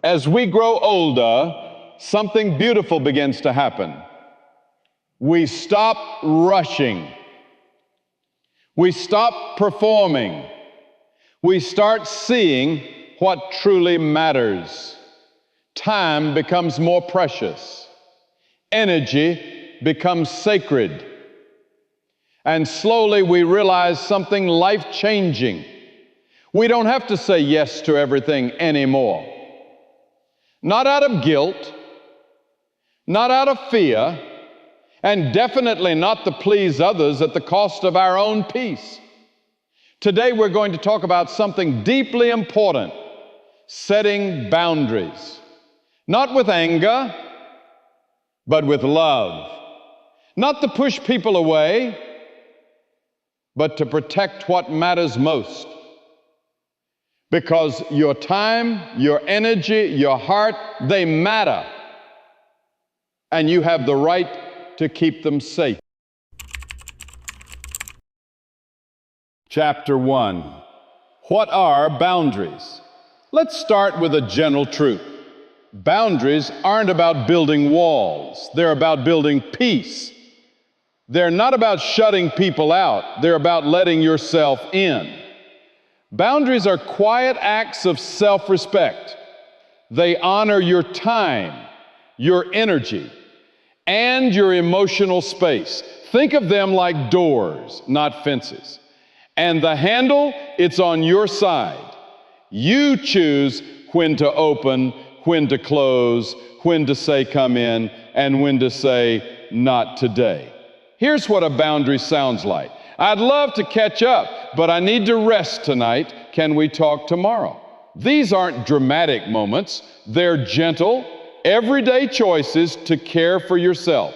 As we grow older, something beautiful begins to happen. We stop rushing. We stop performing. We start seeing what truly matters. Time becomes more precious. Energy becomes sacred. And slowly we realize something life-changing. We don't have to say yes to everything anymore. Not out of guilt, not out of fear, and definitely not to please others at the cost of our own peace. Today we're going to talk about something deeply important: setting boundaries. Not with anger, but with love. Not to push people away, but to protect what matters most. Because your time, your energy, your heart, they matter. And you have the right to keep them safe. Chapter 1. What are boundaries? Let's start with a general truth. Boundaries aren't about building walls. They're about building peace. They're not about shutting people out. They're about letting yourself in. Boundaries are quiet acts of self-respect. They honor your time, your energy, and your emotional space. Think of them like doors, not fences. And the handle, it's on your side. You choose when to open, when to close, when to say come in, and when to say not today. Here's what a boundary sounds like. I'd love to catch up, but I need to rest tonight. Can we talk tomorrow? These aren't dramatic moments. They're gentle, everyday choices to care for yourself.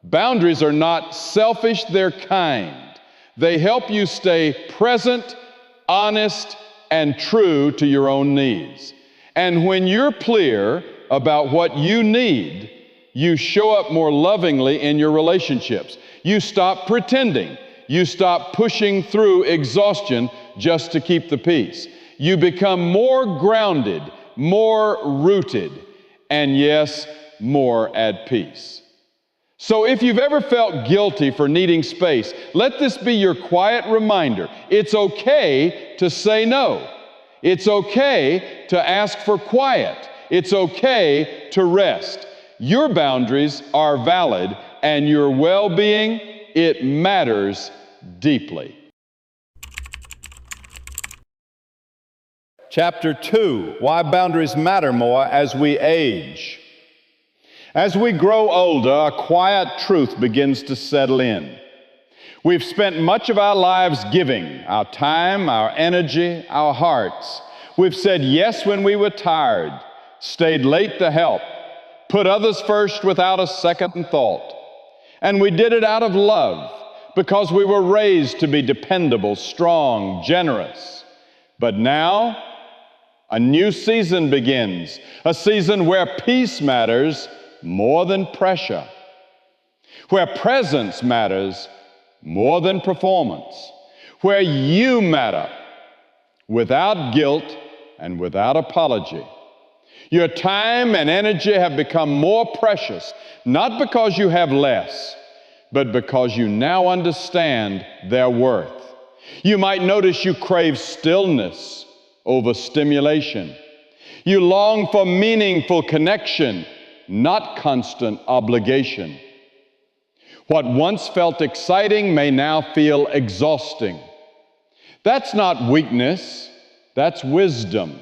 Boundaries are not selfish, they're kind. They help you stay present, honest, and true to your own needs. And when you're clear about what you need, you show up more lovingly in your relationships. You stop pretending. You stop pushing through exhaustion just to keep the peace. You become more grounded, more rooted, and yes, more at peace. So if you've ever felt guilty for needing space, let this be your quiet reminder. It's okay to say no. It's okay to ask for quiet. It's okay to rest. Your boundaries are valid, and your well-being, it matters deeply. Chapter 2, why boundaries matter more as we age. As we grow older, a quiet truth begins to settle in. We've spent much of our lives giving, our time, our energy, our hearts. We've said yes when we were tired, stayed late to help, put others first without a second thought. And we did it out of love because we were raised to be dependable, strong, generous. But now, a new season begins, a season where peace matters more than pressure, where presence matters more than performance, where you matter without guilt and without apology. Your time and energy have become more precious, not because you have less, but because you now understand their worth. You might notice you crave stillness over stimulation. You long for meaningful connection, not constant obligation. What once felt exciting may now feel exhausting. That's not weakness, that's wisdom.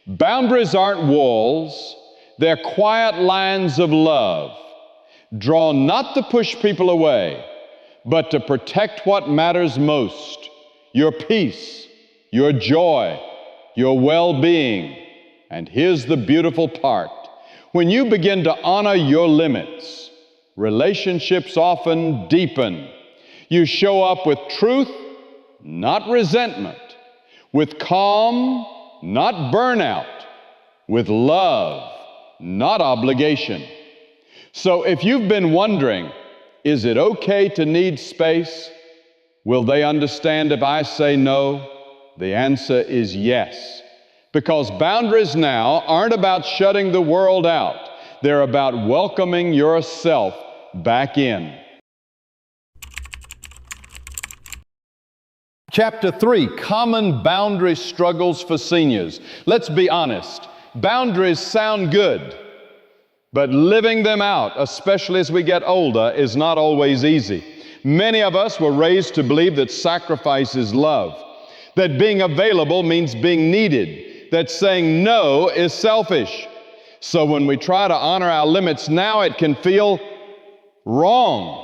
Boundaries aren't walls, they're quiet lines of love, drawn not to push people away, but to protect what matters most: your peace, your joy, your well-being. And here's the beautiful part. When you begin to honor your limits, relationships often deepen. You show up with truth, not resentment, with calm, not burnout, with love, not obligation. So if you've been wondering, is it okay to need space? Will they understand if I say no? The answer is yes. Because boundaries now aren't about shutting the world out. They're about welcoming yourself back in. Chapter 3, Common Boundary Struggles for Seniors. Let's be honest. Boundaries sound good, but living them out, especially as we get older, is not always easy. Many of us were raised to believe that sacrifice is love, that being available means being needed, that saying no is selfish. So when we try to honor our limits now, it can feel wrong.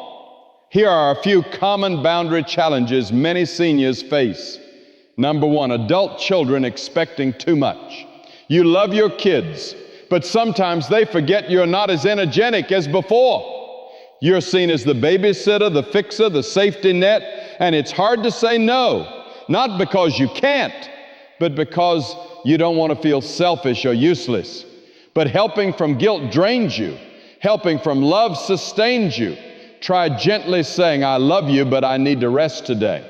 Here are a few common boundary challenges many seniors face. Number one, adult children expecting too much. You love your kids, but sometimes they forget you're not as energetic as before. You're seen as the babysitter, the fixer, the safety net, and it's hard to say no, not because you can't, but because you don't want to feel selfish or useless. But helping from guilt drains you. Helping from love sustains you. Try gently saying, I love you, but I need to rest today.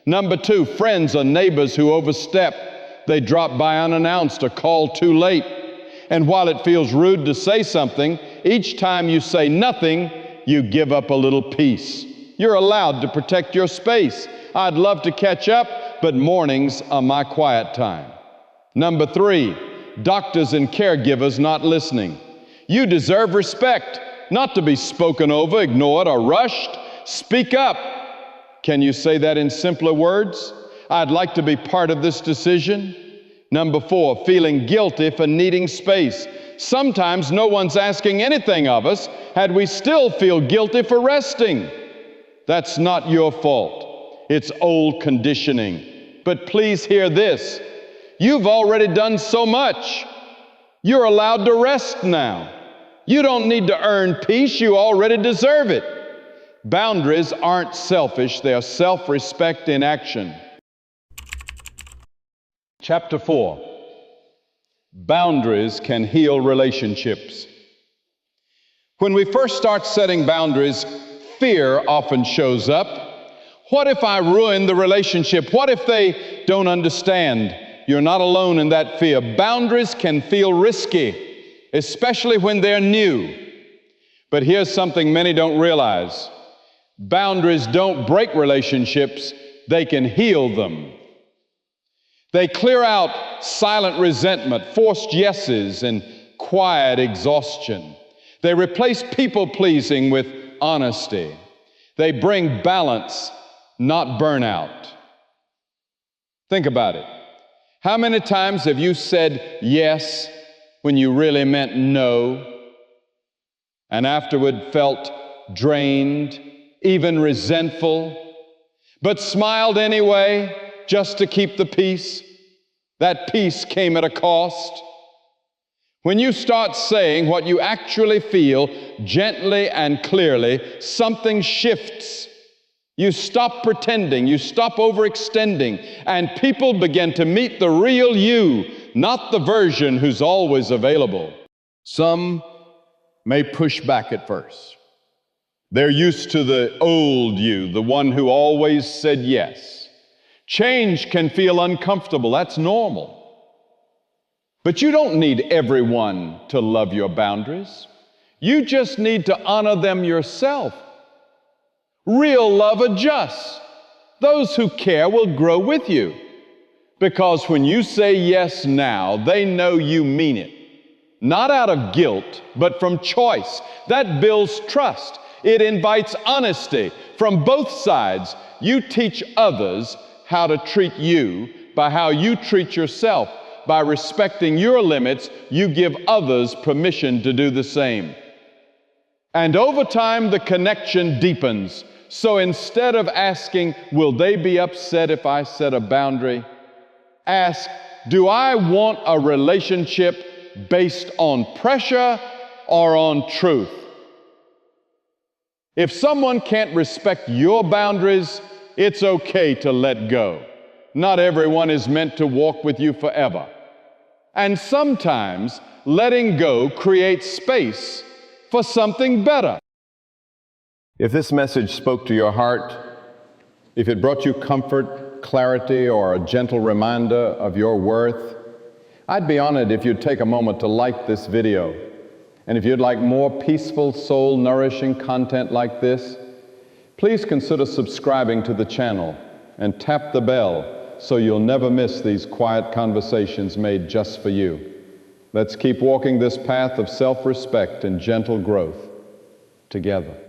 Number two, friends or neighbors who overstep. They drop by unannounced or call too late. And while it feels rude to say something, each time you say nothing, you give up a little peace. You're allowed to protect your space. I'd love to catch up, but mornings are my quiet time. Number three, doctors and caregivers not listening. You deserve respect. Not to be spoken over, ignored, or rushed. Speak up. Can you say that in simpler words? I'd like to be part of this decision. Number four, feeling guilty for needing space. Sometimes no one's asking anything of us, and we still feel guilty for resting. That's not your fault. It's old conditioning. But please hear this. You've already done so much. You're allowed to rest now. You don't need to earn peace, you already deserve it. Boundaries aren't selfish, they are self-respect in action. Chapter 4, Boundaries can heal relationships. When we first start setting boundaries, fear often shows up. What if I ruin the relationship? What if they don't understand? You're not alone in that fear. Boundaries can feel risky, especially when they're new. But here's something many don't realize. Boundaries don't break relationships, they can heal them. They clear out silent resentment, forced yeses, and quiet exhaustion. They replace people-pleasing with honesty. They bring balance, not burnout. Think about it. How many times have you said yes when you really meant no, and afterward felt drained, even resentful, but smiled anyway just to keep the peace? That peace came at a cost. When you start saying what you actually feel gently and clearly, something shifts. You stop pretending, you stop overextending, and people begin to meet the real you, not the version who's always available. Some may push back at first. They're used to the old you, the one who always said yes. Change can feel uncomfortable, that's normal. But you don't need everyone to love your boundaries. You just need to honor them yourself. Real love adjusts. Those who care will grow with you. Because when you say yes now, they know you mean it. Not out of guilt, but from choice. That builds trust. It invites honesty from both sides. You teach others how to treat you by how you treat yourself. By respecting your limits, you give others permission to do the same. And over time, the connection deepens. So instead of asking, will they be upset if I set a boundary? Ask, do I want a relationship based on pressure or on truth? If someone can't respect your boundaries, it's okay to let go. Not everyone is meant to walk with you forever. And sometimes letting go creates space for something better. If this message spoke to your heart, if it brought you comfort, clarity, or a gentle reminder of your worth, I'd be honored if you'd take a moment to like this video. And if you'd like more peaceful, soul-nourishing content like this, please consider subscribing to the channel and tap the bell so you'll never miss these quiet conversations made just for you. Let's keep walking this path of self-respect and gentle growth together.